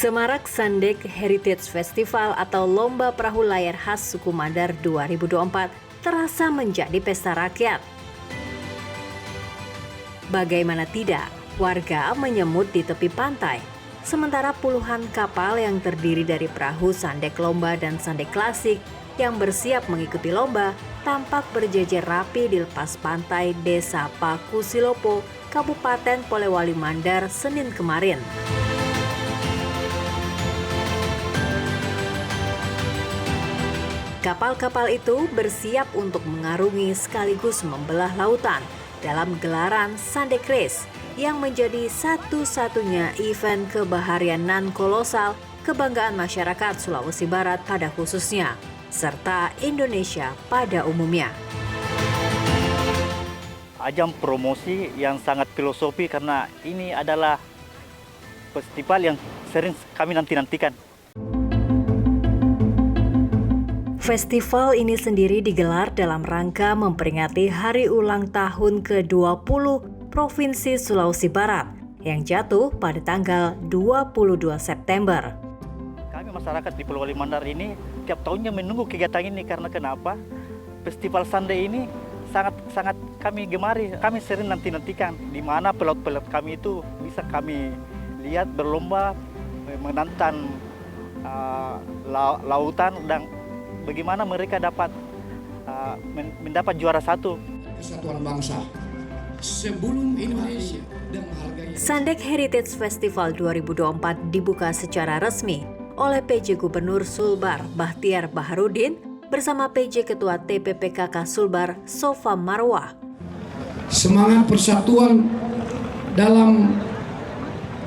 Semarak Sandek Heritage Festival atau Lomba Perahu Layar Khas Suku Mandar 2024 terasa menjadi pesta rakyat. Bagaimana tidak, warga menyemut di tepi pantai, sementara puluhan kapal yang terdiri dari perahu sandek lomba dan sandek klasik yang bersiap mengikuti lomba tampak berjejer rapi di lepas pantai Desa Paku Silopo, Kabupaten Polewali Mandar, Senin kemarin. Kapal-kapal itu bersiap untuk mengarungi sekaligus membelah lautan dalam gelaran Sandek Race yang menjadi satu-satunya event kebaharian kolosal kebanggaan masyarakat Sulawesi Barat pada khususnya, serta Indonesia pada umumnya. Ajang promosi yang sangat filosofi karena ini adalah festival yang sering kami nanti-nantikan. Festival ini sendiri digelar dalam rangka memperingati hari ulang tahun ke-20 Provinsi Sulawesi Barat yang jatuh pada tanggal 22 September. Kami masyarakat di Polewali Mandar ini tiap tahunnya menunggu kegiatan ini karena kenapa? Festival Sandek ini sangat kami gemari, kami sering nanti-nantikan di mana pelot-pelot kami itu bisa kami lihat berlomba menantang lautan dan bagaimana mereka dapat mendapat juara satu. Kesatuan bangsa sebelum Indonesia dan menghargai. Sandek Heritage Festival 2024 dibuka secara resmi oleh PJ Gubernur Sulbar Bahtiar Baharudin bersama PJ Ketua TPPKK Sulbar Sofa Marwah. Semangat persatuan dalam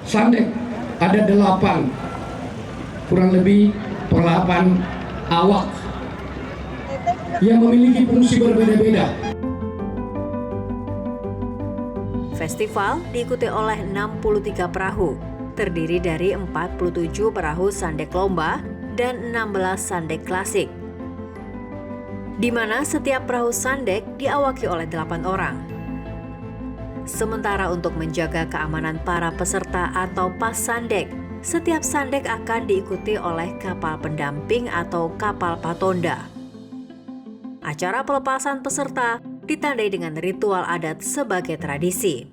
Sandek ada 8, kurang lebih 8 awak yang memiliki fungsi berbeda-beda. Festival diikuti oleh 63 perahu, terdiri dari 47 perahu sandek lomba dan 16 sandek klasik. Di mana setiap perahu sandek diawaki oleh 8 orang. Sementara untuk menjaga keamanan para peserta atau pas sandek, setiap sandek akan diikuti oleh kapal pendamping atau kapal patonda. Acara pelepasan peserta ditandai dengan ritual adat sebagai tradisi.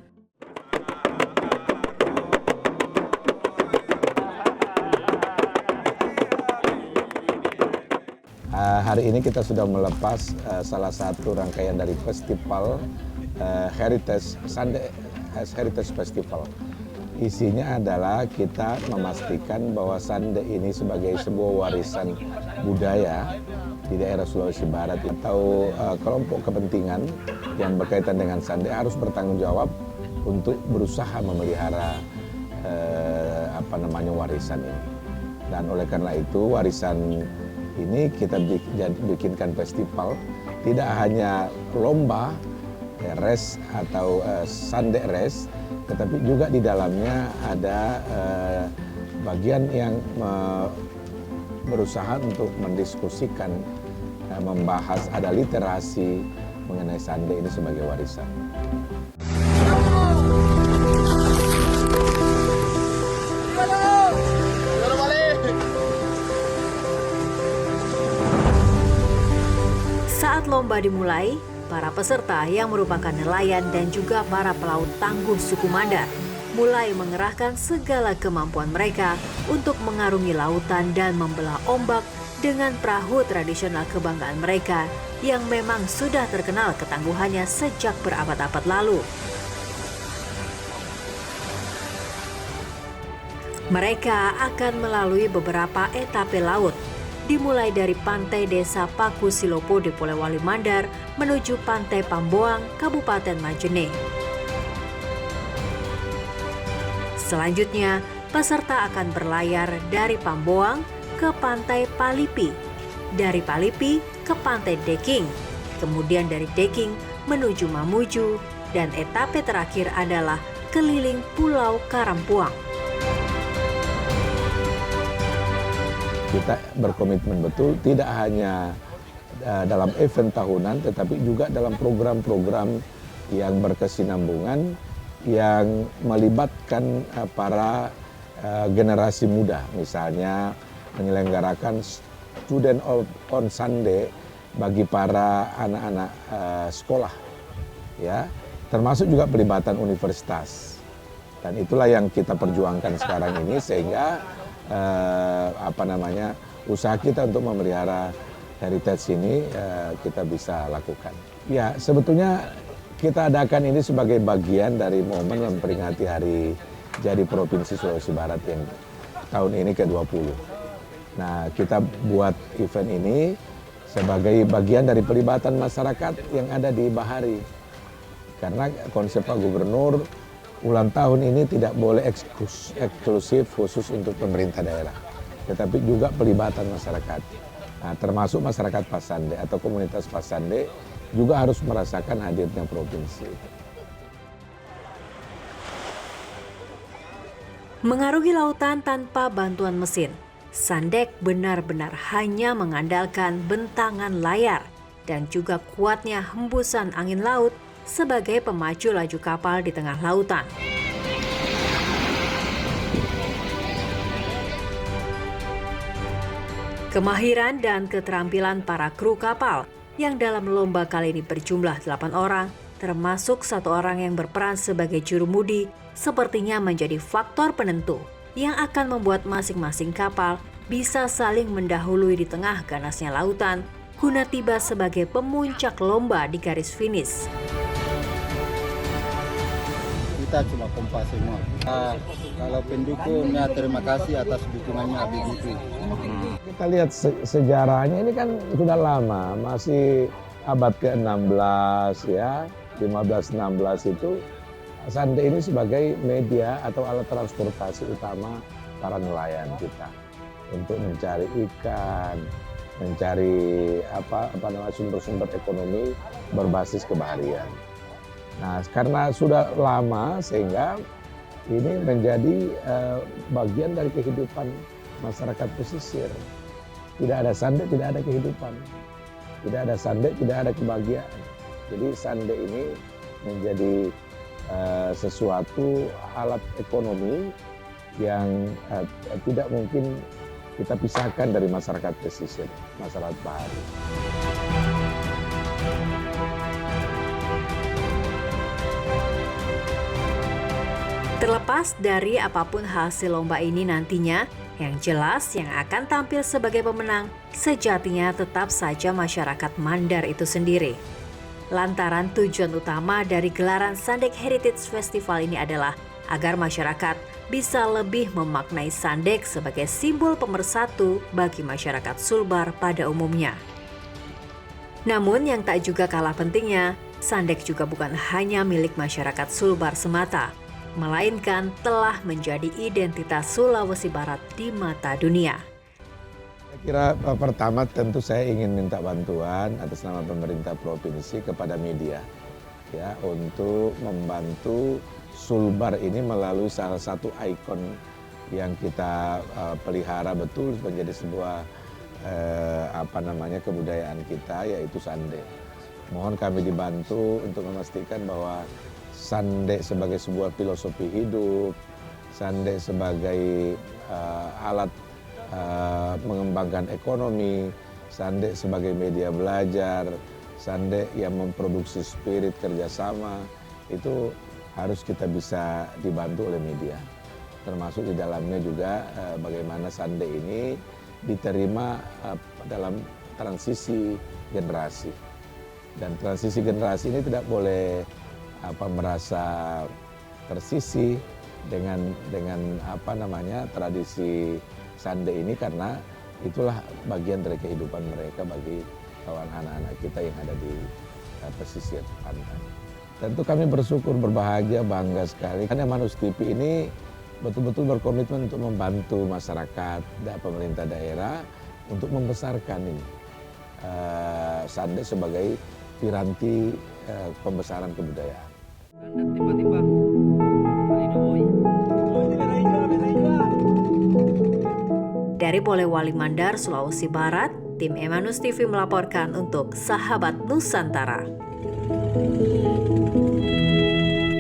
Hari ini kita sudah melepas salah satu rangkaian dari festival Sandek Heritage Festival. Isinya adalah kita memastikan bahwa Sandek ini sebagai sebuah warisan budaya di daerah Sulawesi Barat atau kelompok kepentingan yang berkaitan dengan Sandek harus bertanggung jawab untuk berusaha memelihara warisan ini. Dan oleh karena itu warisan ini kita bikinkan festival, tidak hanya lomba, race atau Sandek race, tetapi juga di dalamnya ada bagian yang berusaha untuk mendiskusikan, membahas, ada literasi mengenai Sandek ini sebagai warisan. Saat lomba dimulai, para peserta yang merupakan nelayan dan juga para pelaut tangguh suku Mandar mulai mengerahkan segala kemampuan mereka untuk mengarungi lautan dan membelah ombak dengan perahu tradisional kebanggaan mereka yang memang sudah terkenal ketangguhannya sejak berabad-abad lalu. Mereka akan melalui beberapa etape laut, dimulai dari pantai Desa Paku Silopo di Polewali Mandar menuju pantai Pamboang, Kabupaten Majene. Selanjutnya, peserta akan berlayar dari Pamboang ke pantai Palipi, dari Palipi ke pantai Deking, kemudian dari Deking menuju Mamuju, dan etape terakhir adalah keliling Pulau Karampuang. Kita berkomitmen betul tidak hanya dalam event tahunan, tetapi juga dalam program-program yang berkesinambungan yang melibatkan para generasi muda, misalnya menyelenggarakan student on Sunday bagi para anak-anak sekolah, ya, termasuk juga pelibatan universitas. Dan itulah yang kita perjuangkan sekarang ini, sehingga usaha kita untuk memelihara heritage ini kita bisa lakukan. Ya, sebetulnya kita adakan ini sebagai bagian dari momen memperingati hari jadi Provinsi Sulawesi Barat yang tahun ini ke-20. Nah, kita buat event ini sebagai bagian dari pelibatan masyarakat yang ada di Bahari. Karena konsep Pak Gubernur, ulang tahun ini tidak boleh eksklusif khusus untuk pemerintah daerah, tetapi juga pelibatan masyarakat. Nah, termasuk masyarakat Pasande atau komunitas Pasande juga harus merasakan hadirnya provinsi. Mengarungi lautan tanpa bantuan mesin, Sandek benar-benar hanya mengandalkan bentangan layar dan juga kuatnya hembusan angin laut sebagai pemacu laju kapal di tengah lautan. Kemahiran dan keterampilan para kru kapal yang dalam lomba kali ini berjumlah 8 orang, termasuk 1 orang yang berperan sebagai jurumudi, sepertinya menjadi faktor penentu yang akan membuat masing-masing kapal bisa saling mendahului di tengah ganasnya lautan guna tiba sebagai pemuncak lomba di garis finish. Kita cuma kompak semua. Kalau pendukungnya, terima kasih atas dukungannya ABBP. Kita lihat sejarahnya ini kan sudah lama, masih abad ke-16 ya, 15-16 itu Sande ini sebagai media atau alat transportasi utama para nelayan kita untuk mencari ikan, mencari sumber-sumber ekonomi berbasis kebaharian. Nah, karena sudah lama sehingga ini menjadi bagian dari kehidupan masyarakat pesisir. Tidak ada Sande, tidak ada kehidupan. Tidak ada Sande, tidak ada kebahagiaan. Jadi Sande ini menjadi sesuatu alat ekonomi yang tidak mungkin kita pisahkan dari masyarakat pesisir, masyarakat bahari. Terlepas dari apapun hasil lomba ini nantinya, yang jelas yang akan tampil sebagai pemenang sejatinya tetap saja masyarakat Mandar itu sendiri. Lantaran tujuan utama dari gelaran Sandek Heritage Festival ini adalah agar masyarakat bisa lebih memaknai Sandek sebagai simbol pemersatu bagi masyarakat Sulbar pada umumnya. Namun yang tak juga kalah pentingnya, Sandek juga bukan hanya milik masyarakat Sulbar semata, melainkan telah menjadi identitas Sulawesi Barat di mata dunia. Saya kira pertama tentu saya ingin minta bantuan atas nama pemerintah provinsi kepada media ya untuk membantu Sulbar ini melalui salah satu ikon yang kita pelihara betul menjadi sebuah kebudayaan kita, yaitu Sande. Mohon kami dibantu untuk memastikan bahwa Sande sebagai sebuah filosofi hidup, Sande sebagai alat mengembangkan ekonomi, Sande sebagai media belajar, Sande yang memproduksi spirit kerjasama, itu harus kita bisa dibantu oleh media. Termasuk di dalamnya juga bagaimana Sande ini diterima dalam transisi generasi. Dan transisi generasi ini tidak boleh merasa tersisih dengan tradisi Sande ini, karena itulah bagian dari kehidupan mereka bagi kawan anak-anak kita yang ada di pesisir pantai. Tentu kami bersyukur, berbahagia, bangga sekali karena Manus TV ini betul-betul berkomitmen untuk membantu masyarakat dan pemerintah daerah untuk membesarkan ini Sande sebagai piranti pembesaran kebudayaan. Tiba-tiba Dari Polewali Mandar, Sulawesi Barat, tim Emanus TV melaporkan untuk Sahabat Nusantara.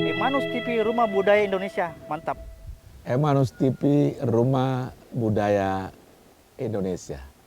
Emanus TV, Rumah Budaya Indonesia, mantap. Emanus TV, Rumah Budaya Indonesia.